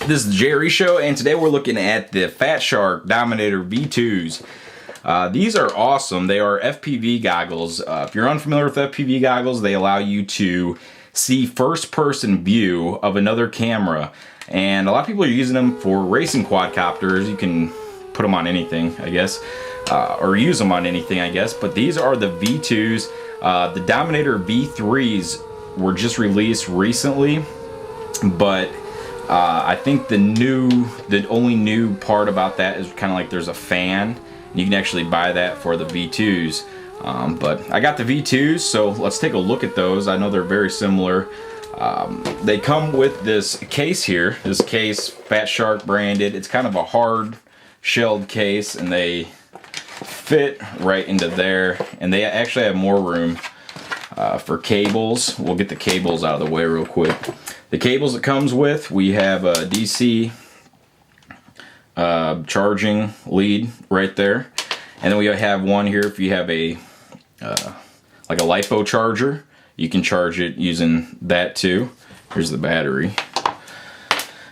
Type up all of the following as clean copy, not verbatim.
This is Jerry Show, and today we're looking at the Fatshark Dominator V2s. These are awesome. They are FPV goggles. If you're unfamiliar with FPV goggles, they allow you to see first-person view of another camera. And a lot of people are using them for racing quadcopters. You can put them on anything, I guess, or use them on anything, I guess. But these are the V2s. The Dominator V3s were just released recently, but I think the only new part about that is kind of like there's a fan. You can actually buy that for the V2s. But I got the V2s, so let's take a look at those. I know they're very similar. They come with this case here. This case, Fatshark branded. It's kind of a hard shelled case, and they fit right into there. And they actually have more room for cables. We'll get the cables out of the way real quick. The cables it comes with, we have a DC charging lead right there, and then we have one here if you have a like a LiPo charger. You can charge it using that too. Here's the battery.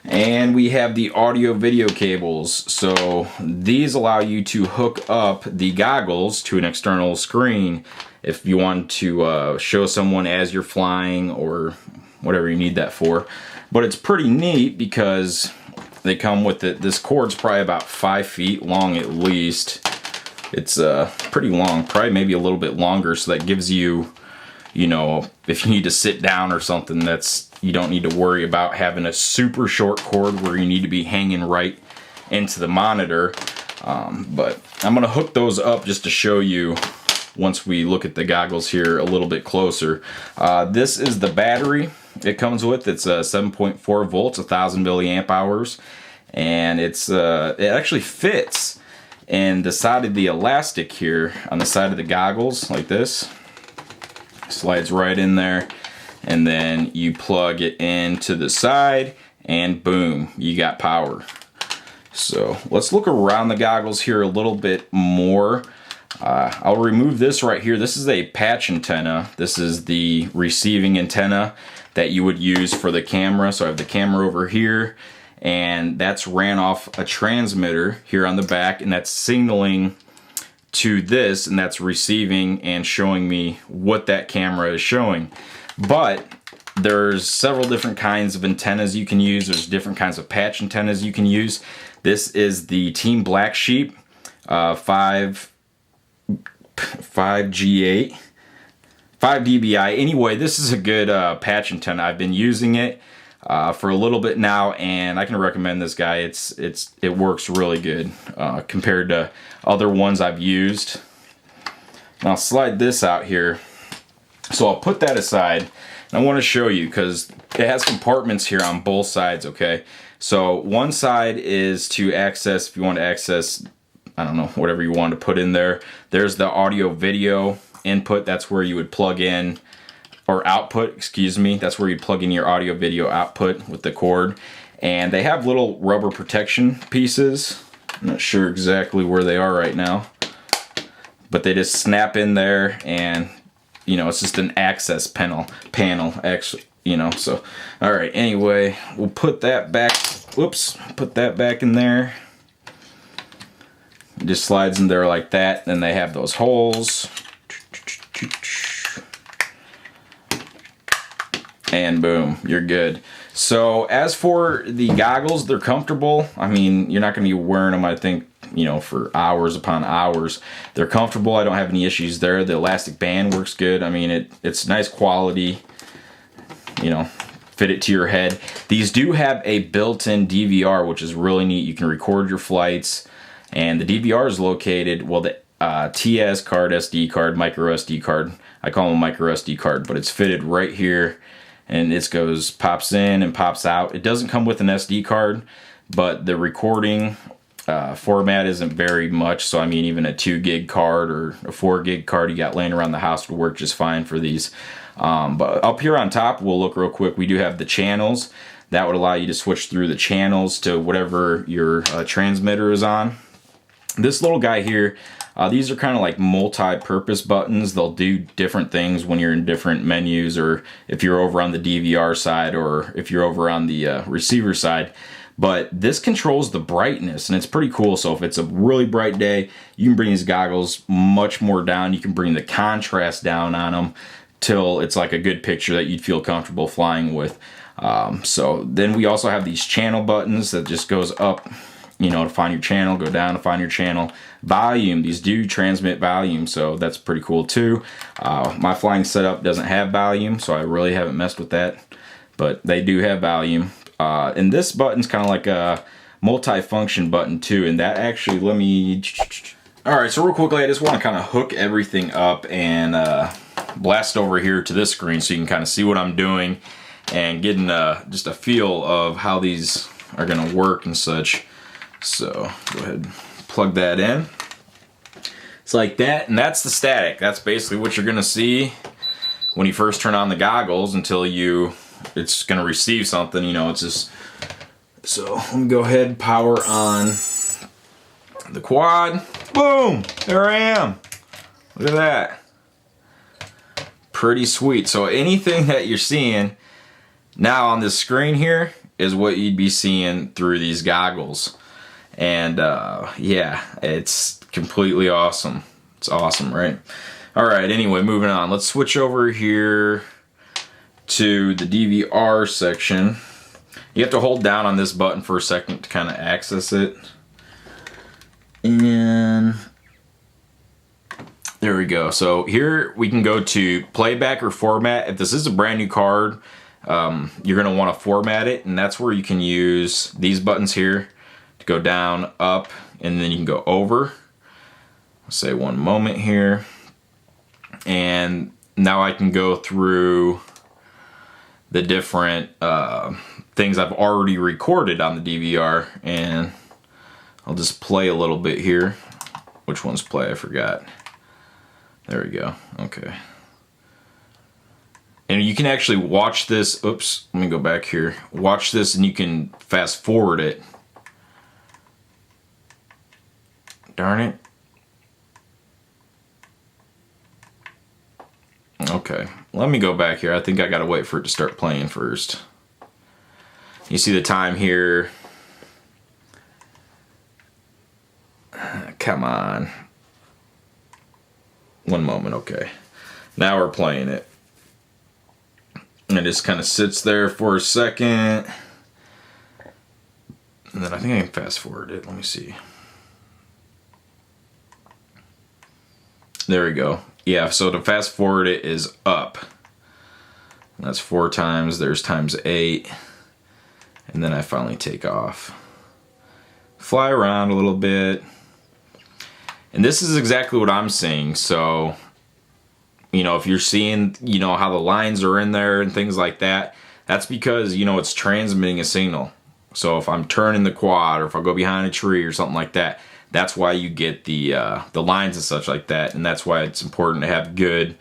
And we have the audio video cables. So these allow you to hook up the goggles to an external screen if you want to show someone as you're flying or whatever you need that for. But it's pretty neat because they come with it. This cord's probably about 5 feet long at least. It's pretty long, probably maybe a little bit longer, so that gives you, you know, if you need to sit down or something, you don't need to worry about having a super short cord where you need to be hanging right into the monitor. But I'm gonna hook those up just to show you once we look at the goggles here a little bit closer. This is the battery it comes with. It's 7.4 volts, 1,000 milliamp hours, and it actually fits in the side of the elastic here on the side of the goggles like this. Slides right in there, and then you plug it into the side, and boom, you got power. So let's look around the goggles here a little bit more. I'll remove this right here. This is a patch antenna. This is the receiving antenna that you would use for the camera. So I have the camera over here, and that's ran off a transmitter here on the back, and that's signaling to this, and that's receiving and showing me what that camera is showing. But there's several different kinds of antennas you can use. There's different kinds of patch antennas you can use. This is the Team Black Sheep 5G8, 5 dBi. Anyway, this is a good patch antenna. I've been using it for a little bit now, and I can recommend this guy. It works really good compared to other ones I've used. And I'll slide this out here. So I'll put that aside, and I want to show you because it has compartments here on both sides. Okay, so one side is to access, if you want to access, I don't know, whatever you want to put in there. There's the audio video input. That's where you would plug in, or output, excuse me. That's where you plug in your audio video output with the cord. And they have little rubber protection pieces. I'm not sure exactly where they are right now, but they just snap in there, and you know, it's just an access panel, you know. So all right, anyway, we'll put that back. Whoops, put that back in there. It just slides in there like that. Then they have those holes. And boom, you're good. So as for the goggles, they're comfortable. I mean, you're not going to be wearing them, I think, you know, for hours upon hours. They're comfortable. I don't have any issues there. The elastic band works good. I mean, it's nice quality. You know, fit it to your head. These do have a built-in DVR, which is really neat. You can record your flights, and the DVR is located, well, the TS card, SD card, micro SD card. I call them a micro SD card, but it's fitted right here, and it pops in and pops out. It doesn't come with an SD card, but the recording format isn't very much. So I mean, even a 2 gig card or a 4 gig card you got laying around the house would work just fine for these. But up here on top, we'll look real quick. We do have the channels. That would allow you to switch through the channels to whatever your transmitter is on. This little guy here, these are kind of like multi-purpose buttons. They'll do different things when you're in different menus, or if you're over on the DVR side, or if you're over on the receiver side. But this controls the brightness, and it's pretty cool. So if it's a really bright day, you can bring these goggles much more down. You can bring the contrast down on them till it's like a good picture that you'd feel comfortable flying with. So then we also have these channel buttons that just goes up, you know, to find your channel, go down to find your channel. Volume, these do transmit volume, so that's pretty cool too. My flying setup doesn't have volume, so I really haven't messed with that, but they do have volume. And this button's kind of like a multi-function button too, and that actually, let me... Alright, so real quickly, I just want to kind of hook everything up and blast over here to this screen so you can kind of see what I'm doing and getting just a feel of how these are going to work and such. So go ahead and plug that in. It's like that, and that's the static. That's basically what you're going to see when you first turn on the goggles until it's going to receive something, you know, it's just... So let me go ahead and power on the quad. Boom! There I am. Look at that. Pretty sweet. So anything that you're seeing now on this screen here is what you'd be seeing through these goggles. And yeah, it's completely awesome. It's awesome, right? Alright, anyway, moving on. Let's switch over here to the DVR section. You have to hold down on this button for a second to kind of access it. And there we go. So here we can go to playback or format. If this is a brand new card, you're going to want to format it, and that's where you can use these buttons here to go down, up, and then you can go over. I'll say one moment here. And now I can go through the different things I've already recorded on the DVR, and I'll just play a little bit here. Which one's play? I forgot. There we go. Okay. And you can actually watch this. Oops, let me go back here. Watch this and you can fast forward it. Darn it. Okay, let me go back here. I think I gotta wait for it to start playing first. You see the time here. Come on. One moment, okay. Now we're playing it. And it just kind of sits there for a second. And then I think I can fast forward it. Let me see. There we go. Yeah, so to fast forward it is up. That's 4 times. There's times 8. And then I finally take off. Fly around a little bit. And this is exactly what I'm seeing. So, you know, if you're seeing, you know, how the lines are in there and things like that, that's because, you know, it's transmitting a signal. So if I'm turning the quad or if I go behind a tree or something like that, that's why you get the lines and such like that, and that's why it's important to have good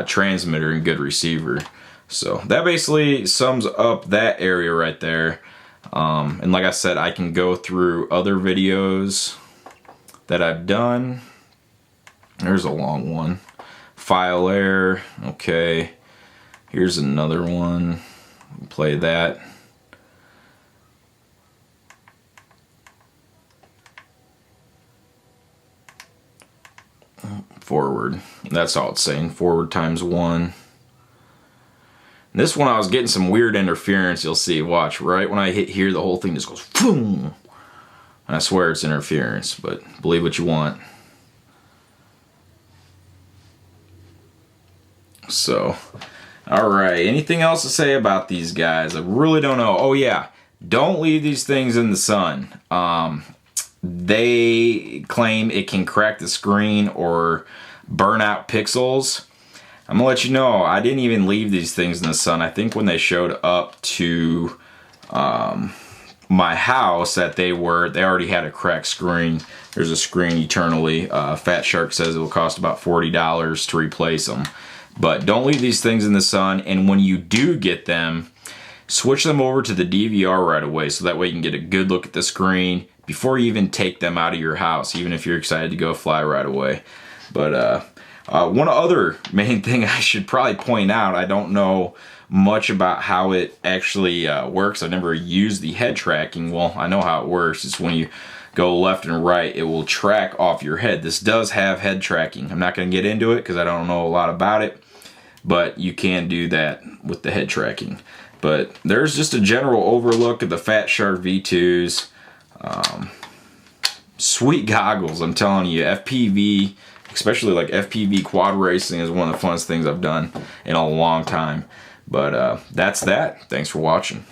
transmitter and good receiver. So that basically sums up that area right there. And like I said, I can go through other videos that I've done. There's a long one. File error. Okay. Here's another one. Play that. Forward. That's all it's saying. Forward times 1. And this one I was getting some weird interference. You'll see. Watch. Right when I hit here, the whole thing just goes boom. I swear it's interference, but believe what you want. So, alright. Anything else to say about these guys? I really don't know. Oh yeah. Don't leave these things in the sun. They claim it can crack the screen or burn out pixels. I'm gonna let you know, I didn't even leave these things in the sun. I think when they showed up to my house that they already had a cracked screen. There's a screen eternally. Fatshark says it will cost about $40 to replace them. But don't leave these things in the sun, and when you do get them, switch them over to the DVR right away so that way you can get a good look at the screen before you even take them out of your house, even if you're excited to go fly right away. But one other main thing I should probably point out, I don't know much about how it actually works. I've never used the head tracking. Well, I know how it works. It's when you go left and right, it will track off your head. This does have head tracking. I'm not going to get into it because I don't know a lot about it, but you can do that with the head tracking. But there's just a general overlook of the Fatshark V2s. Sweet goggles, I'm telling you. FPV, especially like FPV quad racing, is one of the funnest things I've done in a long time. But that's that. Thanks for watching.